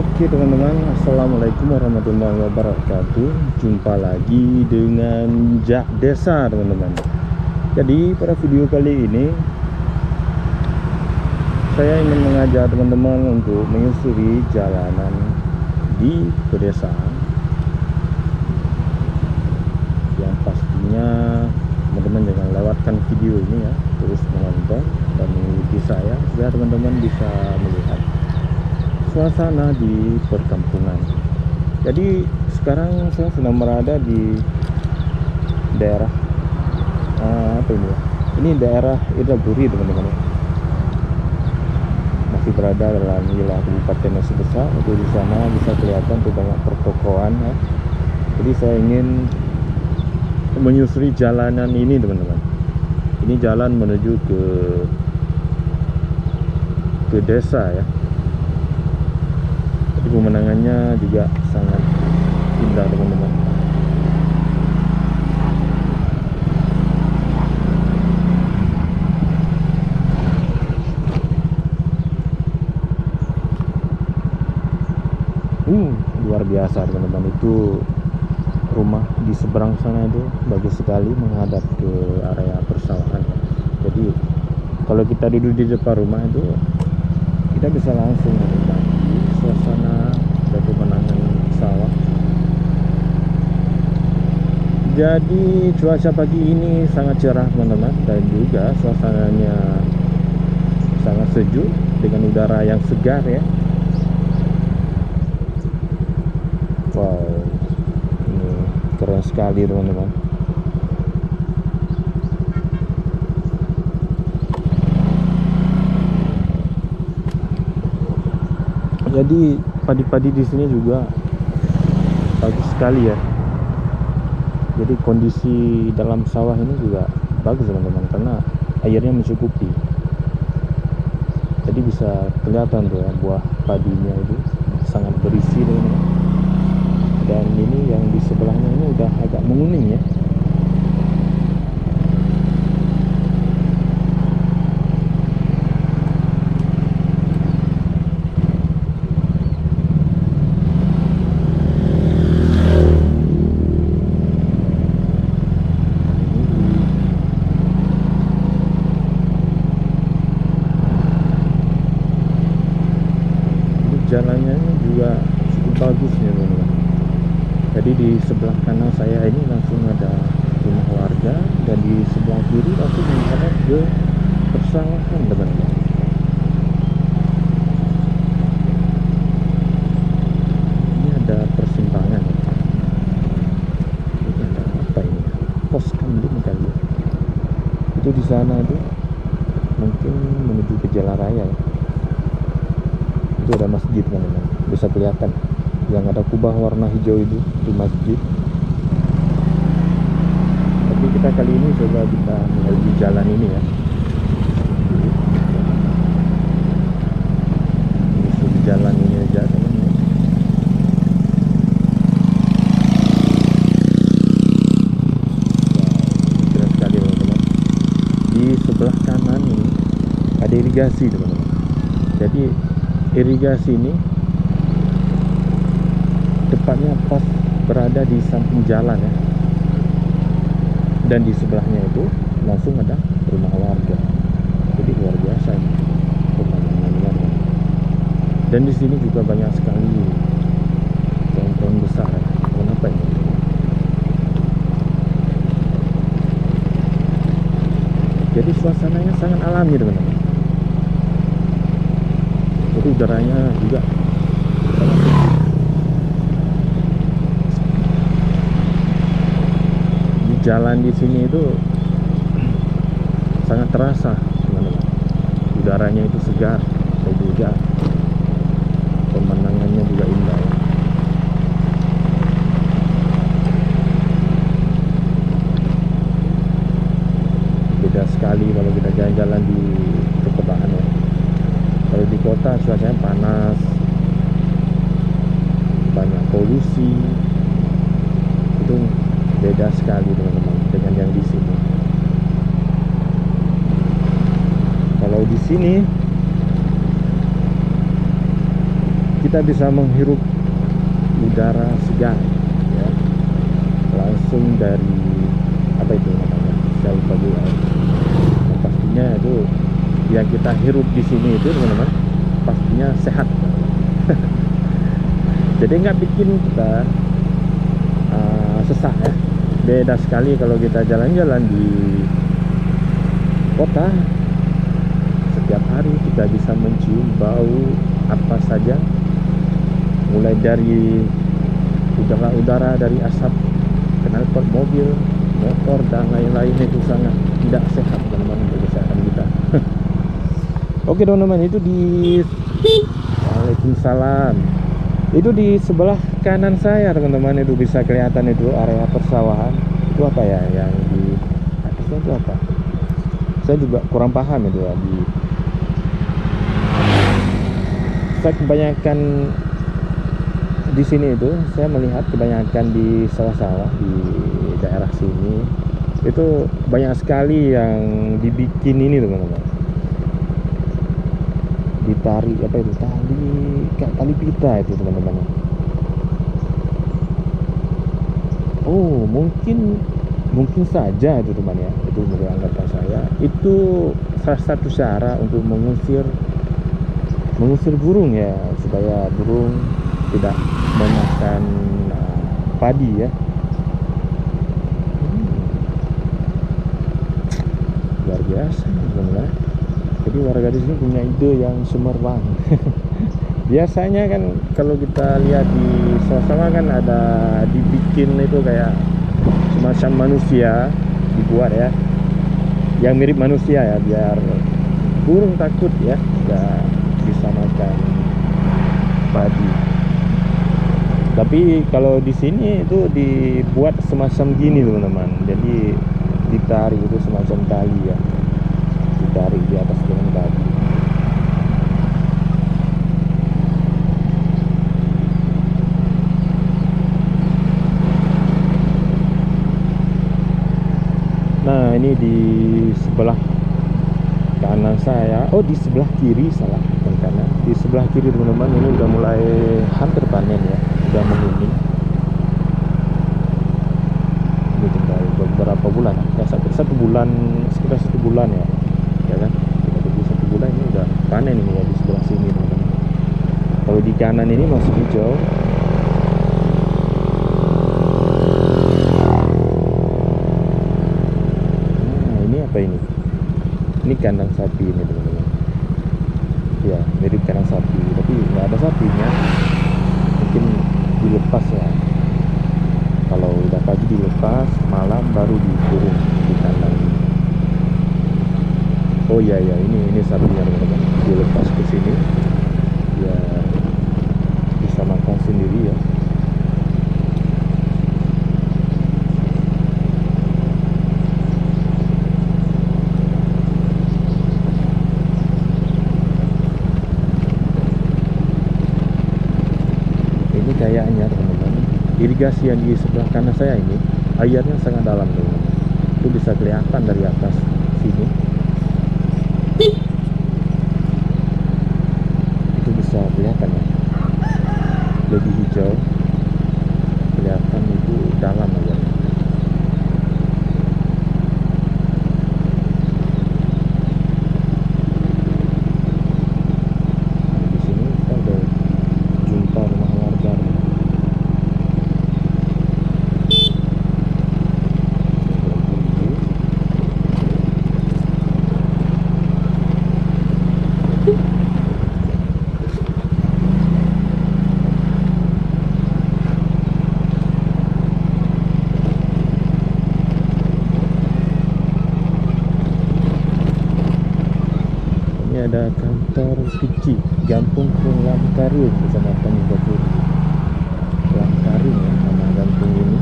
Oke teman-teman, assalamualaikum warahmatullahi wabarakatuh. Jumpa lagi dengan Jak Desa teman-teman. Jadi pada video kali ini saya ingin mengajak teman-teman untuk menyusuri jalanan di pedesaan, yang pastinya teman-teman jangan lewatkan video ini ya, terus menonton dan mengikuti saya supaya teman-teman bisa melihat suasana di perkampungan. Jadi sekarang saya sedang berada di daerah apa ini ya? Ini daerah Indrapuri teman-teman. Masih berada dalam wilayah Kabupaten Aceh Besar. Untuk di sana bisa kelihatan tuh banyak pertokoan ya. Jadi saya ingin menyusuri jalanan ini teman-teman. Ini jalan menuju ke desa ya. Pemandangannya juga sangat indah teman-teman. Luar biasa teman-teman. Itu rumah di seberang sana itu bagus sekali menghadap ke area persawahan. Jadi kalau kita duduk di depan rumah itu kita bisa langsung menikmati suasana dan pemandangan sawah. Jadi cuaca pagi ini sangat cerah teman-teman, dan juga suasananya sangat sejuk dengan udara yang segar ya. Wow, ini keren sekali teman-teman. Jadi padi-padi di sini juga bagus sekali ya. Jadi kondisi dalam sawah ini juga bagus teman-teman, karena airnya mencukupi. Jadi bisa kelihatan tuh ya, buah padinya itu sangat berisi teman-teman. Dan ini yang di sebelahnya ini udah agak menguning ya. Jalannya juga cukup bagus ya teman-teman. Jadi di sebelah kanan saya ini langsung ada rumah warga, dan di sebelah kiri langsung menghadap ke persawahan teman-teman. Ini ada persimpangan. Ini ada apa ini? Pos kambing kali ya. Itu di sana itu mungkin menuju ke jalan raya ya. Itu ada masjid teman-teman, bisa kelihatan yang ada kubah warna hijau itu masjid. Tapi kita kali ini coba kita melalui jalan ini ya. Menyusuri jalan ini aja teman-teman. Wow, keren sekali teman-teman. Di sebelah kanan ini ada irigasi teman-teman. Jadi irigasi ini tepatnya pas berada di samping jalan ya, dan di sebelahnya itu langsung ada rumah warga. Jadi luar biasa ini pemandangannya. Dan di sini juga banyak sekali pohon-pohon besar ya. Kenapa ini? Jadi suasananya sangat alami teman-teman. Jadi udaranya juga di jalan di sini itu sangat terasa teman-teman. Udaranya itu segar, dan juga pemandangannya juga indah ya. Beda sekali kalau kita jalan-jalan di perkotaan ya. Kalau di kota cuacanya panas, banyak polusi, itu beda sekali teman-teman dengan yang di sini. Kalau di sini kita bisa menghirup udara segar ya, langsung dari apa itu namanya, sel bagi air. Nah, pastinya itu yang kita hirup di sini itu teman-teman pastinya sehat. Jadi nggak bikin kita sesak ya. Beda sekali kalau kita jalan-jalan di kota. Setiap hari kita bisa mencium bau apa saja, mulai dari udara dari asap knalpot mobil, motor dan lain-lain. Itu sangat tidak sehat teman-teman untuk kesehatan kita. Oke teman-teman, itu di Waalaikumsalam. Itu di sebelah kanan saya teman-teman, itu bisa kelihatan itu area persawahan. Itu apa ya yang di atasnya itu apa? Saya juga kurang paham itu ya. Saya kebanyakan di sini itu saya melihat kebanyakan di sawah-sawah di daerah sini itu banyak sekali yang dibikin ini teman-teman, ditarik apa itu, tali kayak tali pita itu teman-teman. Oh mungkin saja itu teman ya, itu menurut anggapan saya itu salah satu cara untuk mengusir burung ya, supaya burung tidak memakan padi ya. Luar biasa teman-teman. Jadi warga di sini punya ide yang cemerlang. Biasanya kan kalau kita lihat di sawah-sawah kan ada dibikin itu kayak semacam manusia dibuat ya, yang mirip manusia ya, biar burung takut ya, nggak bisa makan padi. Tapi kalau di sini itu dibuat semacam gini teman-teman, jadi ditarik itu semacam tali ya, ditarik di atas dengan tali. Nah ini di sebelah kanan saya, oh di sebelah kiri, salah, bukan kanan, di sebelah kiri teman-teman, ini udah mulai hampir panen ya, udah menguning. Ini tinggal beberapa bulan ya, sekitar 1 bulan ya, ya kan, jadi 1 bulan ini udah panen ini ya di sebelah sini teman-teman. Kalau di kanan ini masih hijau. Apa ini kandang sapi ini teman-teman ya, mirip kandang sapi tapi nggak ada sapinya, mungkin dilepas ya. Kalau udah pagi dilepas, malam baru dikurung di kandang ini. Oh iya ya, ini sapinya teman-teman, dilepas ke sini ya, bisa makan sendiri ya. Kayaknya teman-teman, irigasi yang di sebelah kanan saya ini airnya sangat dalam teman-teman. Itu bisa kelihatan dari atas sini. Itu bisa kelihatan ya, lebih hijau, kelihatan itu dalam airnya. Ada kantor kecil Gampung Lamkarung, Kecamatan Bogor. Lamkarung ya nama kampung ini.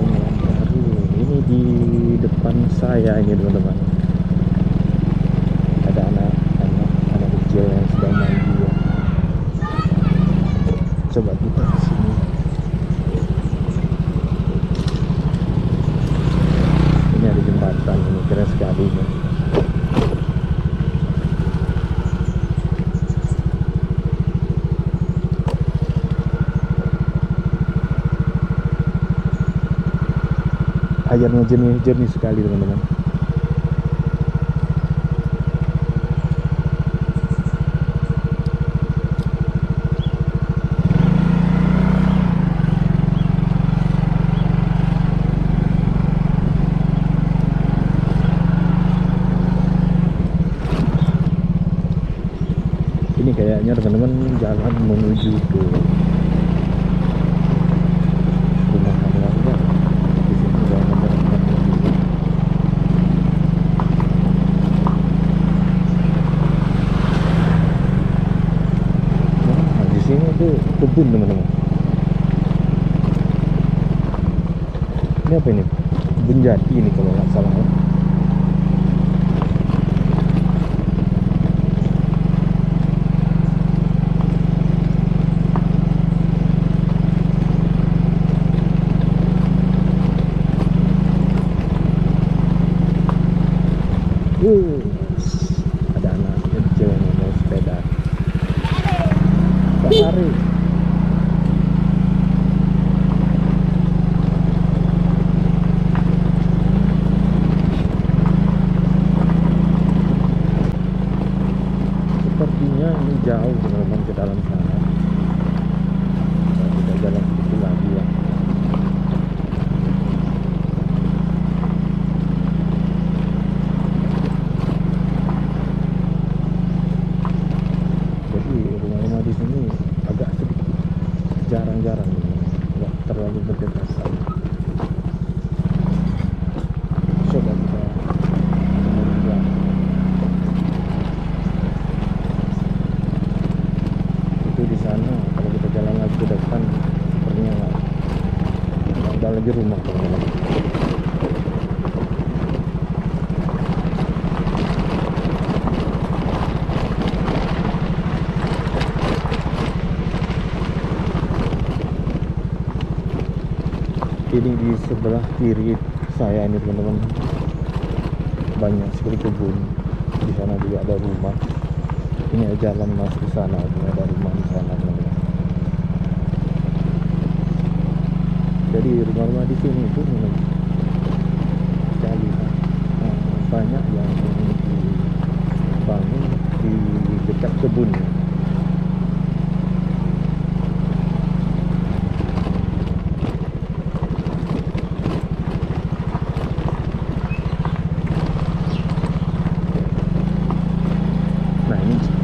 Lamkarung ini di depan saya ini teman-teman. Ada anak kecil yang sedang mandi ya. Coba kita ke sini. Ini ada jembatan, ini keren sekali ya. airnya jernih sekali teman-teman. Ini kayaknya teman-teman jalan menuju ke rumah keluarga. Di sini jalan menuju. Nah, di sini tuh kebun teman-teman. Ini apa ini? Kebun jati ini kalau nggak salah ya. Ada anak kecil yang mau sepeda. Lari. Sepertinya ini jauh teman-teman ke dalam sana. Kita jalan sedikit lagi ya. Rumah-rumah di sini agak jarang-jarang, nggak terlalu berdekatan. Coba kita lihat. Itu di sana kalau kita jalan lagi ke depan, sepertinya nggak ada lagi rumah teman-teman. Ini di sebelah kiri saya ini teman-teman, banyak sekali kebun. Di sana juga ada rumah. Ini ada jalan masuk ke sana, ada rumah di sana teman-teman. Jadi rumah-rumah di sini itu sekali banyak yang dibangun di dekat kebun.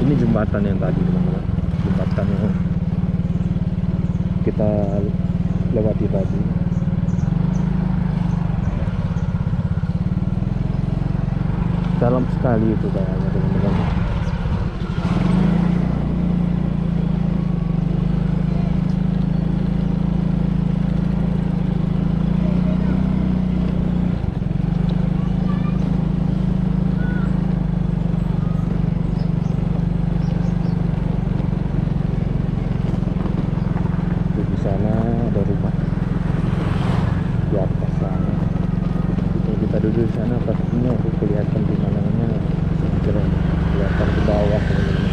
Ini jembatan yang tadi teman-teman, jembatan yang kita lewati tadi. Dalam sekali itu kayaknya teman-teman. Sana ada rumah di atas sana. Kalau kita duduk di sana pastinya kelihatan di mana-mana, keren, kelihatan ke bawah teman-teman.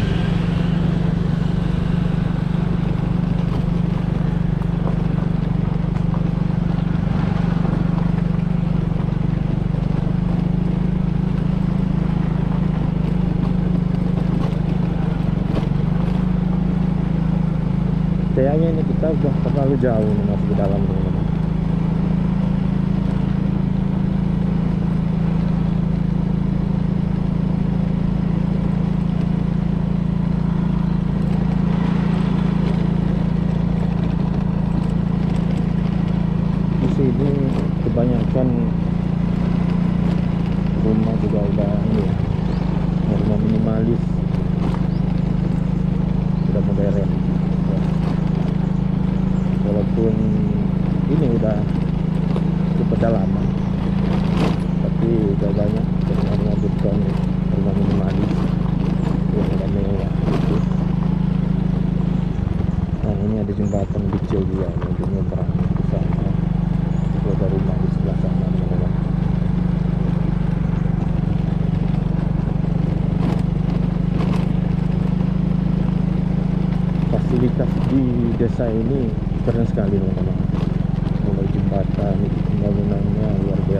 Kayaknya ini kita udah terlalu jauh nih masuk ke dalam teman-teman. Di sini kebanyakan rumah juga udah ini ya, rumah minimalis, sudah modern. Walaupun ini udah cukup lama, tapi udah banyak rumah-rumah beton, rumah minimalis yang udah mewah gitu. Nah ini ada jembatan kecil juga untuk nyebrang ke sana. Itu ada rumah di sebelah sana teman-teman. Fasilitas di desa ini keren sekali teman-teman. Mulai jembatan, pembangunannya luar biasa.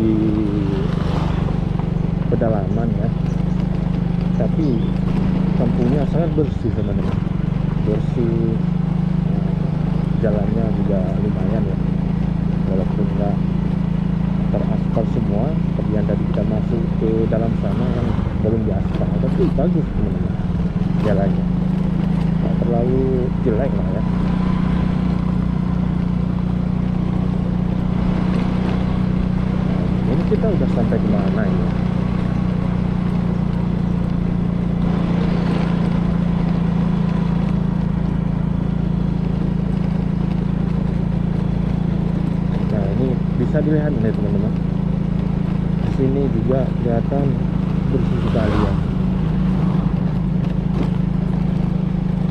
di pedalaman ya, tapi kampungnya sangat bersih teman-teman, bersih. Jalannya juga lumayan ya, walaupun nggak teraspal semua seperti yang tadi kita masuk ke dalam sana kan belum diaspal, tapi bagus teman-teman, jalannya nggak terlalu jelek lah ya. Ini kita udah sampai di mana ini? Nah, ini bisa dilihat nih teman-teman. Di sini juga kelihatan bersih sekali ya.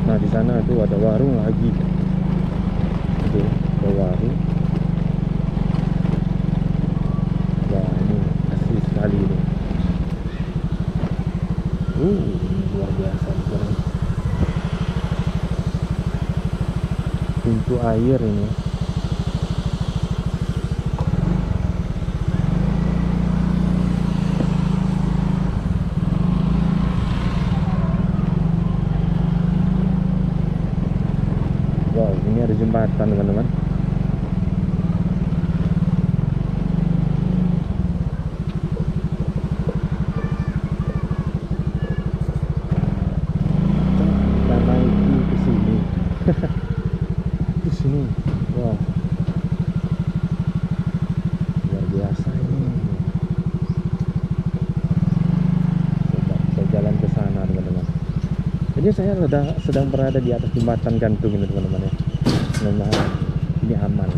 Nah, di sana tuh ada warung lagi. Itu ada warung. Kali ini luar biasa sekarang. Pintu air ini wow, ini ada jembatan teman-teman. Di sini, wow, luar biasa ini. Coba saya jalan ke sana teman-teman. Jadi saya sedang berada di atas jembatan gantung ini teman-teman ya. Mudah-mudahan ini aman.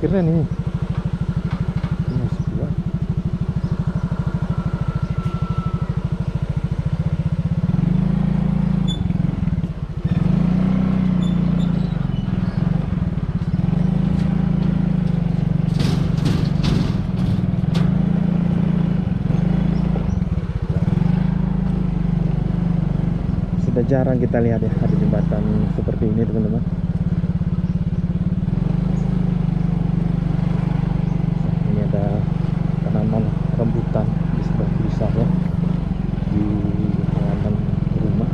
Keren ini. Ini masih kuat. Sudah jarang kita lihat ya ada jembatan seperti ini teman-teman. Ini ada tanaman rambutan di sebelah kiri saya di halaman rumah.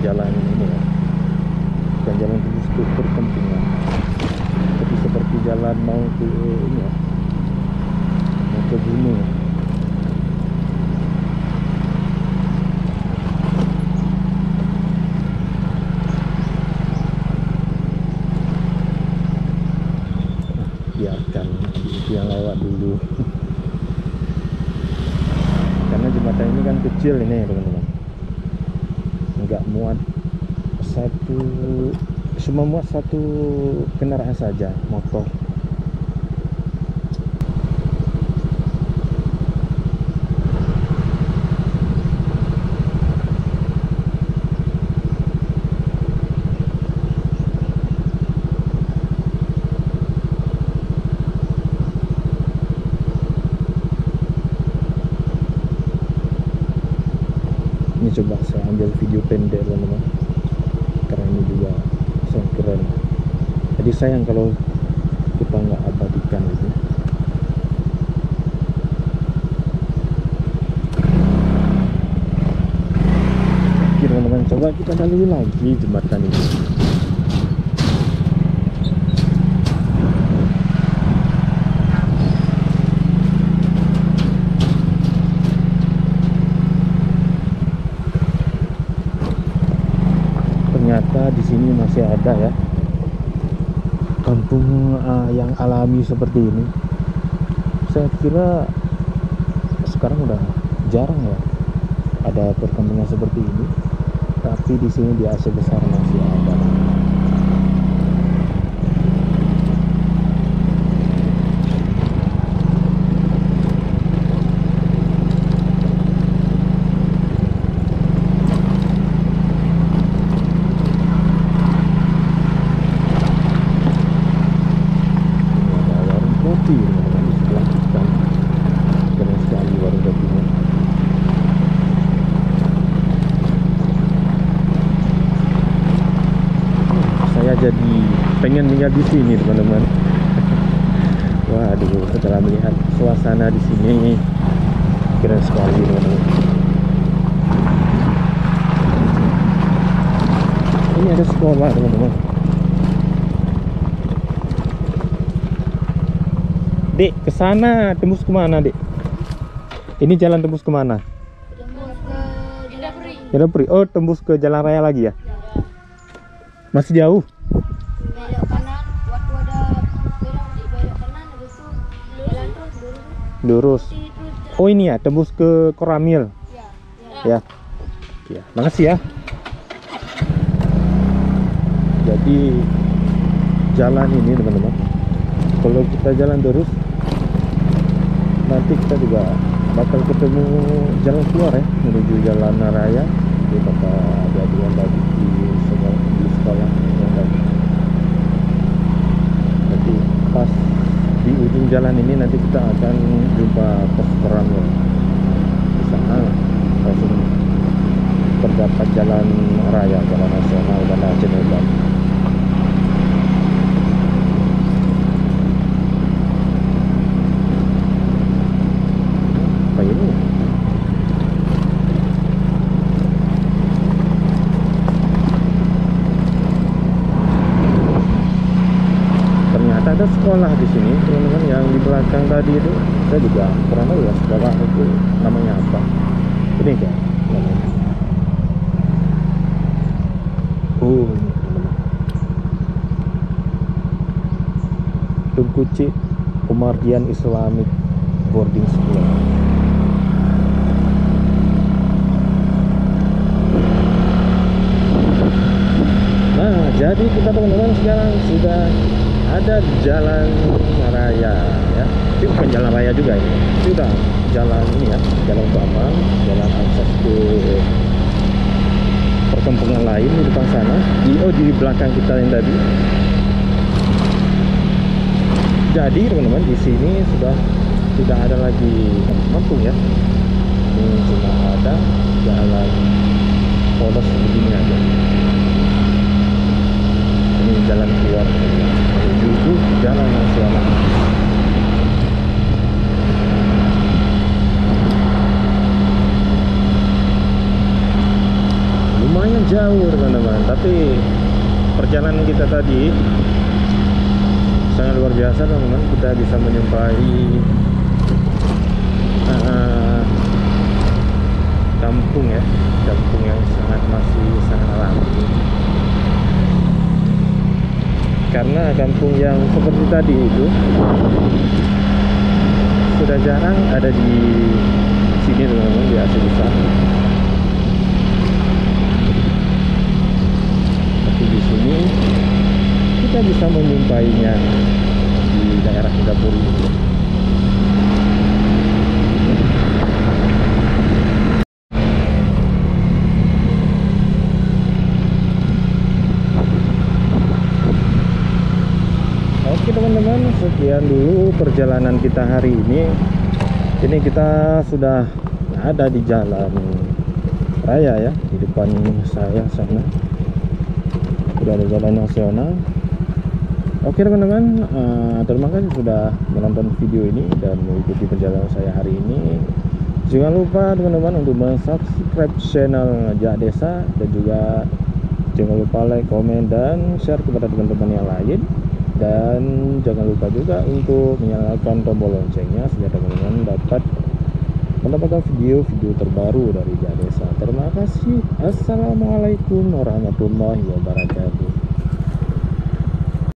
Jalan ini ya, bukan jalan khusus perkampungan, tapi seperti jalan mau ke ini ya, mau ke gunung. Biarkan itu yang lewat dulu. Karena jembatan ini kan kecil ini teman-teman, nggak muat cuma muat satu kendaraan saja, motor. Ini coba saya ambil video pendek teman-teman, karena ini juga sangat keren. Jadi sayang kalau kita nggak abadikan itu. Oke teman-teman, coba kita lalui lagi jembatan ini. Ternyata di sini masih ada ya kampung yang alami seperti ini. Saya kira sekarang udah jarang ya ada perkampungan seperti ini, tapi di sini di Aceh Besar masih ada. tinggal di sini teman-teman. Waduh, setelah melihat suasana di sini keren sekali teman-teman. Ini ada sekolah teman-teman. Dek, ke sana tembus kemana, Dek? Ini jalan tembus kemana? Tembus ke Jadapuri. Jadapuri. Oh, tembus ke jalan raya lagi ya? Masih jauh? Belok kanan, waktu ada belok kanan, habis itu jalan terus Lurus. Oh, ini ya, tembus ke Koramil. Ya. Ya, makasih ya. Jadi jalan ini teman-teman, kalau kita jalan terus nanti kita juga bakal ketemu jalan keluar ya, menuju jalan raya. Jadi bakal ada aduan tadi di sekolah yang tadi. Jadi pas di ujung jalan ini nanti kita akan jumpa pos Koramil. Di sana langsung terdapat jalan raya, jalan nasional Banda Aceh Uban. Apa ini? Ternyata ada sekolah di sini teman-teman, yang di belakang tadi itu. Saya juga kurang tahu ya sekolah itu namanya apa. Ini kan namanya. Oh, ini teman-teman. Tungkuci Pemardian Islamic Boarding School. Nah, jadi kita teman-teman sekarang sudah ada jalan raya ya. Ini bukan jalan raya juga ini. Sudah jalan ini ya, jalan utama, jalan akses ke perkampungan lain di depan sana. Di belakang kita yang tadi. Jadi teman-teman, di sini sudah tidak ada lagi kampung ya. Ini cuma ada jalan polos begini aja. Ini jalan keluar menuju jalan nasional. Lumayan jauh teman-teman, tapi perjalanan kita tadi sangat luar biasa teman-teman. Kita bisa menyampai kampung ya, kampung yang masih sangat alami. Karena kampung yang seperti tadi itu sudah jarang ada di sini teman-teman, di Aceh Besar. Tapi di sini kita bisa menjumpainya di daerah Jadapuri ini. Oke teman-teman, sekian dulu perjalanan kita hari ini. Ini kita sudah ada di jalan raya ya, di depan saya sana sudah ada jalan nasional. Oke teman-teman, terima kasih sudah menonton video ini dan mengikuti perjalanan saya hari ini. Jangan lupa teman-teman untuk subscribe channel Jak Desa, dan juga jangan lupa like, komen, dan share kepada teman-teman yang lain. Dan jangan lupa juga untuk menyalakan tombol loncengnya sehingga teman-teman dapat mendapatkan video-video terbaru dari Jak Desa. Terima kasih. Assalamualaikum warahmatullahi wabarakatuh.